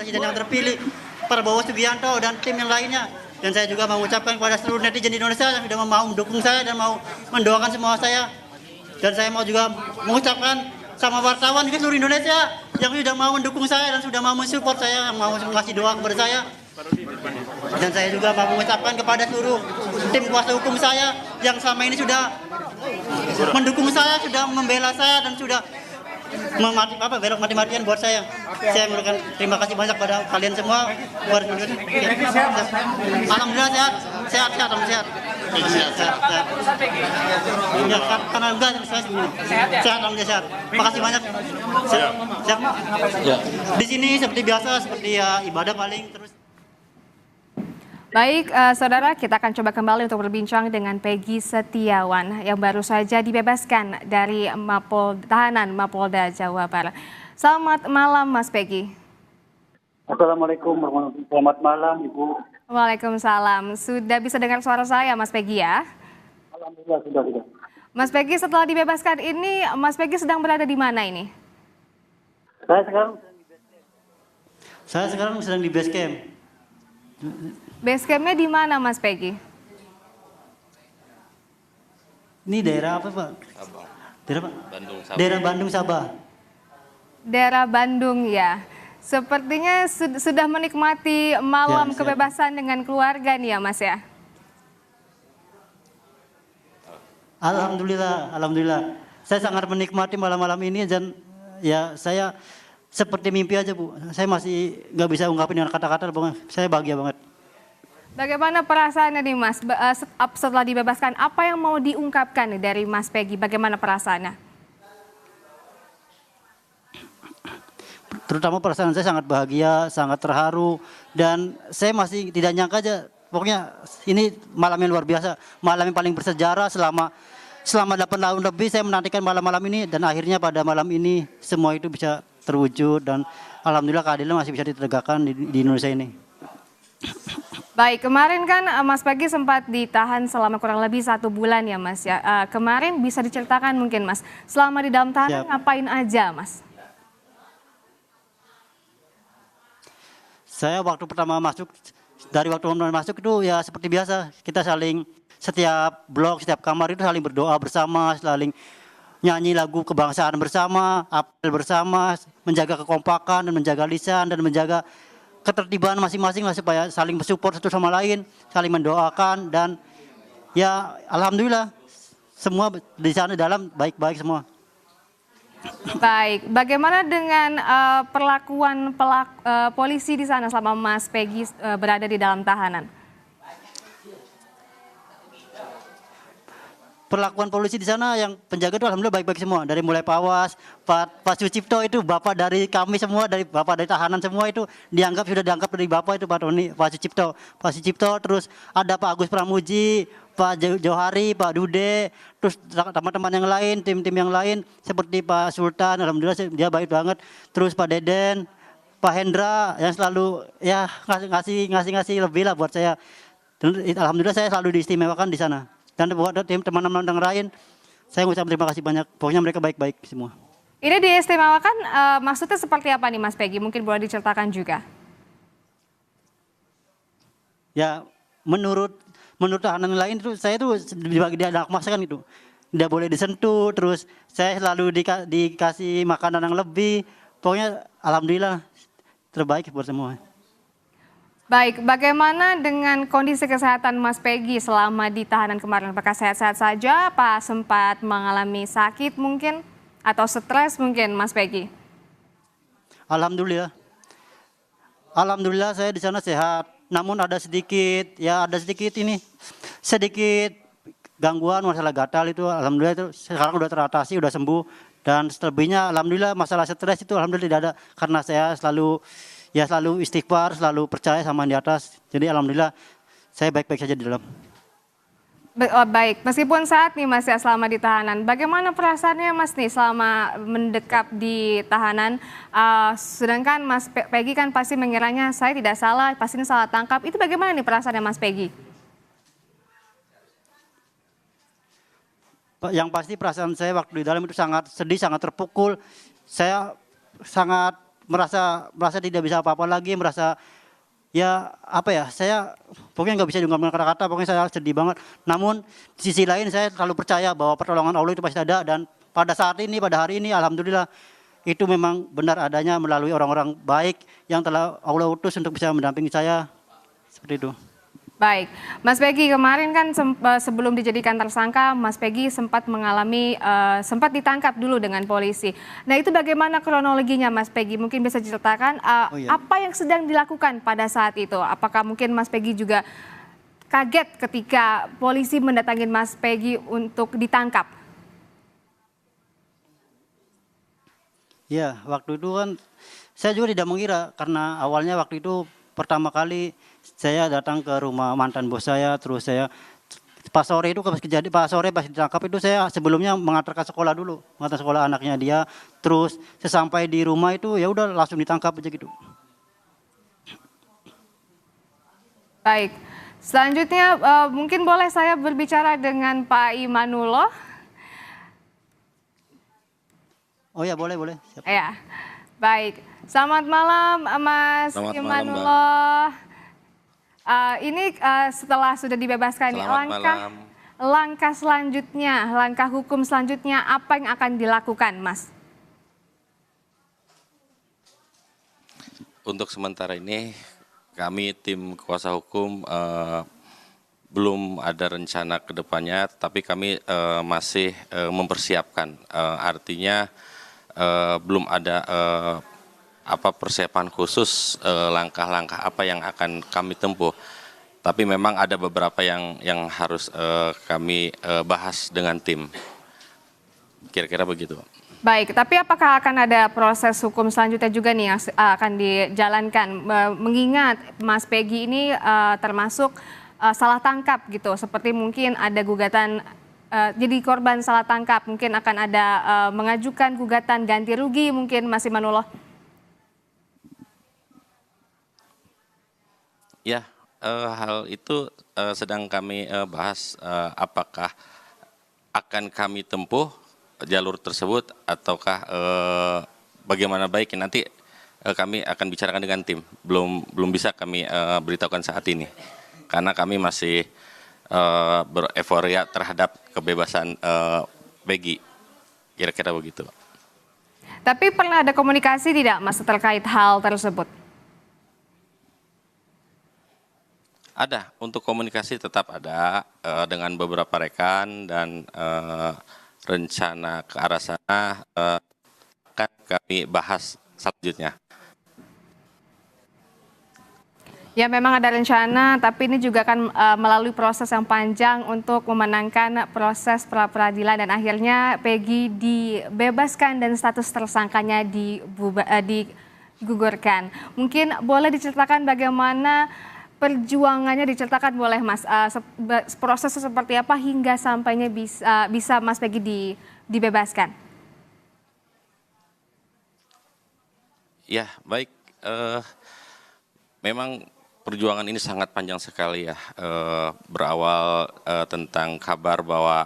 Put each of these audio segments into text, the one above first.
Presiden yang terpilih, Prabowo Subianto dan tim yang lainnya. Dan saya juga mengucapkan kepada seluruh netizen di Indonesia yang sudah mau mendukung saya dan mau mendoakan semua saya. Dan saya mau juga mengucapkan sama wartawan di seluruh Indonesia yang sudah mau mendukung saya dan sudah mau mensupport saya, yang mau ngasih doa kepada saya. Dan saya juga mau mengucapkan kepada seluruh tim kuasa hukum saya yang selama ini sudah mendukung saya, sudah membela saya dan sudah belok mati-matian buat saya. Saya memberikan terima kasih banyak pada kalian semua. Alhamdulillah sehat. Ya, karena enggak saya sehat, alhamdulillah sehat. Makasih banyak. Siap. Di sini seperti biasa, seperti ya ibadah paling terus. Baik, saudara, kita akan coba kembali untuk berbincang dengan Peggy Setiawan yang baru saja dibebaskan dari tahanan Mapolda Jawa Barat. Selamat malam, Mas Peggy. Assalamualaikum warahmatullahi wabarakatuh. Selamat malam, Ibu. Waalaikumsalam. Sudah bisa dengar suara saya, Mas Peggy ya? Alhamdulillah sudah. Mas Peggy, setelah dibebaskan ini, Mas Peggy sedang berada di mana ini? Saya sekarang sedang di base camp. Base campnya di mana, Mas Peggy? Ini daerah apa, Pak? Sabah. Daerah apa? Bandung, Sabah. Daerah Bandung, Sabah. Daerah Bandung ya. Sepertinya sudah menikmati malam Ya, kebebasan dengan keluarga nih ya, Mas ya? Alhamdulillah. Saya sangat menikmati malam-malam ini dan ya saya seperti mimpi aja, Bu. Saya masih nggak bisa ungkapin dengan kata-kata, Bang. Saya bahagia banget. Bagaimana perasaannya nih, Mas? Setelah dibebaskan, apa yang mau diungkapkan nih dari Mas Peggy? Bagaimana perasaannya? Terutama perasaan saya sangat bahagia, sangat terharu, dan saya masih tidak nyangka aja. Pokoknya ini malam yang luar biasa, malam yang paling bersejarah selama 8 tahun lebih saya menantikan malam-malam ini, dan akhirnya pada malam ini semua itu bisa terwujud dan alhamdulillah keadilan masih bisa ditegakkan di Indonesia ini. Baik, kemarin kan Mas Peggy sempat ditahan selama kurang lebih 1 bulan ya, Mas ya. Kemarin bisa diceritakan mungkin, Mas, selama di dalam tahanan ngapain aja, Mas? Saya waktu pertama masuk itu ya seperti biasa, kita saling setiap blok, setiap kamar itu saling berdoa bersama, saling nyanyi lagu kebangsaan bersama, apel bersama, menjaga kekompakan dan menjaga lisan dan menjaga ketertiban masing-masing lah supaya saling mensupport satu sama lain, saling mendoakan, dan ya alhamdulillah semua di sana dalam baik-baik semua. Baik, bagaimana dengan perlakuan polisi di sana selama Mas Peggy berada di dalam tahanan? Perlakuan polisi di sana yang penjaga itu alhamdulillah baik-baik semua, dari mulai Pawas, Pak Sucipto itu bapak dari kami semua, dari bapak dari tahanan semua itu sudah dianggap dari bapak itu Pak Sucipto, terus ada Pak Agus Pramuji, Pak Johari, Pak Dude, terus teman-teman yang lain, tim-tim yang lain seperti Pak Sultan, alhamdulillah dia baik banget, terus Pak Deden, Pak Hendra yang selalu ya ngasih lebih lah buat saya. Dan alhamdulillah saya selalu diistimewakan di sana. Dan buat tim teman-teman yang lain, saya mengucapkan terima kasih banyak. Pokoknya mereka baik-baik semua. Ini diistimewakan maksudnya seperti apa nih, Mas Peggy? Mungkin boleh diceritakan juga. Ya menurut tahanan lain itu saya tuh dibagi dia anak masakan itu. Tidak boleh disentuh, terus saya selalu dikasih makanan yang lebih. Pokoknya alhamdulillah terbaik buat semua. Baik, bagaimana dengan kondisi kesehatan Mas Peggy selama di tahanan kemarin? Apakah sehat-sehat saja? Apa sempat mengalami sakit mungkin? Atau stres mungkin, Mas Peggy? Alhamdulillah saya di sana sehat. Namun ada sedikit gangguan masalah gatal itu. Alhamdulillah itu sekarang udah teratasi, udah sembuh. Dan selebihnya alhamdulillah masalah stres itu alhamdulillah tidak ada. Karena saya selalu istighfar, selalu percaya sama yang di atas. Jadi alhamdulillah saya baik-baik saja di dalam. Baik, meskipun saat nih Mas ya selama di tahanan, bagaimana perasaannya Mas nih selama mendekap di tahanan? Sedangkan Mas Peggy kan pasti mengiranya saya tidak salah, pasti ini salah tangkap. Itu bagaimana nih perasaannya Mas Peggy? Yang pasti perasaan saya waktu di dalam itu sangat sedih, sangat terpukul. Saya sangat merasa tidak bisa apa-apa lagi, merasa ya apa ya, saya pokoknya nggak bisa diungkapkan kata-kata, pokoknya saya sedih banget. Namun di sisi lain saya selalu percaya bahwa pertolongan Allah itu pasti ada, dan pada saat ini, pada hari ini alhamdulillah itu memang benar adanya melalui orang-orang baik yang telah Allah utus untuk bisa mendampingi saya, seperti itu. Baik, Mas Peggy, kemarin kan sebelum dijadikan tersangka, Mas Peggy sempat mengalami, sempat ditangkap dulu dengan polisi. Nah, itu bagaimana kronologinya, Mas Peggy? Mungkin bisa diceritakan Oh iya. apa yang sedang dilakukan pada saat itu? Apakah mungkin Mas Peggy juga kaget ketika polisi mendatangi Mas Peggy untuk ditangkap? Ya, waktu itu kan saya juga tidak mengira, karena awalnya waktu itu pertama kali saya datang ke rumah mantan bos saya, terus saya pas sore itu pas sore pas ditangkap itu saya sebelumnya mengantarkan sekolah dulu, mengantar sekolah anaknya dia, terus sesampai di rumah itu ya udah langsung ditangkap aja gitu. Baik, selanjutnya mungkin boleh saya berbicara dengan Pak Imanullah? Oh ya, boleh. Siap. Ya, baik. Selamat malam, Mas Selamat malam, Mbak. Imanullah. Ini setelah sudah dibebaskan, Selamat malam. langkah selanjutnya, langkah hukum selanjutnya apa yang akan dilakukan, Mas? Untuk sementara ini kami tim kuasa hukum belum ada rencana ke depannya, tapi kami masih mempersiapkan. Artinya belum ada persiapan khusus, langkah-langkah apa yang akan kami tempuh. Tapi memang ada beberapa yang harus kami bahas dengan tim. Kira-kira begitu. Baik, tapi apakah akan ada proses hukum selanjutnya juga nih yang akan dijalankan? Mengingat Mas Peggy ini termasuk salah tangkap gitu, seperti mungkin ada gugatan jadi korban salah tangkap, mungkin akan ada mengajukan gugatan ganti rugi mungkin, Mas Imanullah. Ya, hal itu sedang kami bahas, apakah akan kami tempuh jalur tersebut ataukah bagaimana baiknya. Nanti kami akan bicarakan dengan tim. Belum bisa kami beritahukan saat ini karena kami masih bereforia terhadap kebebasan Peggy. Kira-kira begitu. Tapi pernah ada komunikasi tidak, Mas, terkait hal tersebut? Ada, untuk komunikasi tetap ada dengan beberapa rekan, dan rencana ke arah sana akan kami bahas selanjutnya. Ya, memang ada rencana, tapi ini juga akan melalui proses yang panjang untuk memenangkan proses pra-peradilan dan akhirnya Peggy dibebaskan dan status tersangkanya digugurkan. Mungkin boleh diceritakan bagaimana perjuangannya, diceritakan boleh, Mas, prosesnya seperti apa hingga sampainya bisa Mas Peggy dibebaskan? Ya, baik. Memang perjuangan ini sangat panjang sekali ya. Berawal tentang kabar bahwa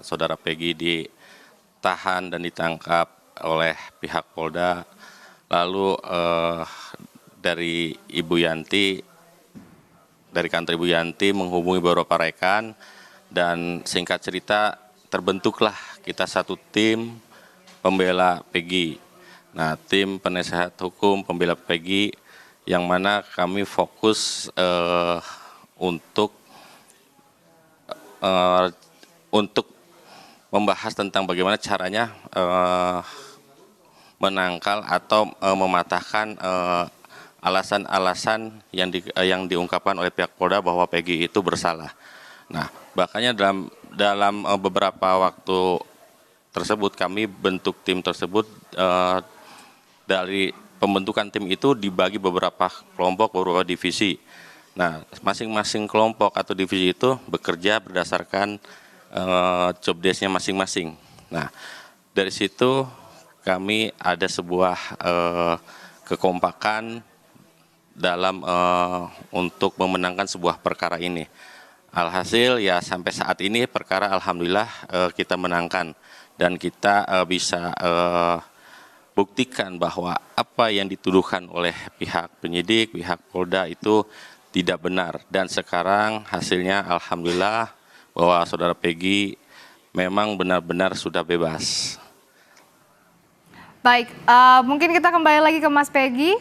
saudara Peggy ditahan dan ditangkap oleh pihak Polda. Lalu dari Ibu Yanti, dari kantor Ibu Yanti menghubungi beberapa rekan, dan singkat cerita terbentuklah kita satu tim pembela Peggy. Nah, tim penasehat hukum pembela Peggy yang mana kami fokus untuk membahas tentang bagaimana caranya menangkal atau mematahkan alasan-alasan yang diungkapkan oleh pihak Polda bahwa Peggy itu bersalah. Nah, bahkannya dalam beberapa waktu tersebut kami bentuk tim tersebut. Dari pembentukan tim itu dibagi beberapa kelompok, beberapa divisi. Nah, masing-masing kelompok atau divisi itu bekerja berdasarkan job desk-nya masing-masing. Nah, dari situ kami ada sebuah kekompakan dalam untuk memenangkan sebuah perkara ini. Alhasil ya sampai saat ini perkara alhamdulillah kita menangkan, dan kita bisa buktikan bahwa apa yang dituduhkan oleh pihak penyidik, pihak Polda itu tidak benar. Dan sekarang hasilnya alhamdulillah bahwa saudara Peggy memang benar-benar sudah bebas. Baik, mungkin kita kembali lagi ke Mas Peggy.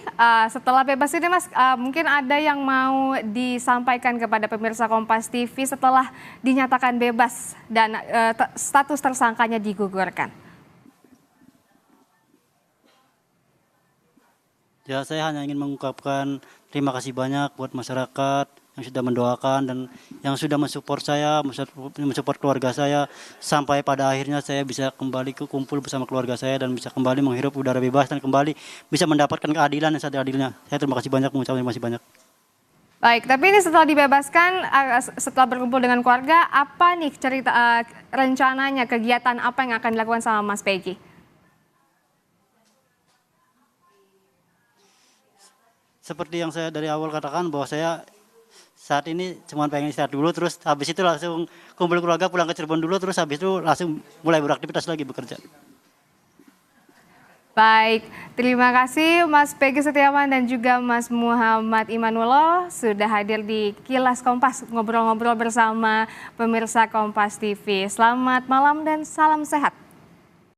Setelah bebas ini Mas, mungkin ada yang mau disampaikan kepada pemirsa Kompas TV setelah dinyatakan bebas dan status tersangkanya digugurkan. Ya, saya hanya ingin mengungkapkan terima kasih banyak buat masyarakat yang sudah mendoakan dan yang sudah mensupport saya, mensupport keluarga saya, sampai pada akhirnya saya bisa kembali kumpul bersama keluarga saya dan bisa kembali menghirup udara bebas dan kembali bisa mendapatkan keadilan yang seadil-adilnya. Saya terima kasih banyak, mengucapkan terima kasih banyak. Baik, tapi ini setelah dibebaskan, setelah berkumpul dengan keluarga, apa nih cerita rencananya, kegiatan apa yang akan dilakukan sama Mas Peggy? Seperti yang saya dari awal katakan bahwa saya saat ini cuma pengen istirahat dulu, terus habis itu langsung kumpul keluarga, pulang ke Cirebon dulu, terus habis itu langsung mulai beraktivitas lagi, bekerja. Baik, terima kasih Mas Peggy Setiawan dan juga Mas Muhammad Imanullah sudah hadir di Kilas Kompas, ngobrol-ngobrol bersama pemirsa Kompas TV. Selamat malam dan salam sehat.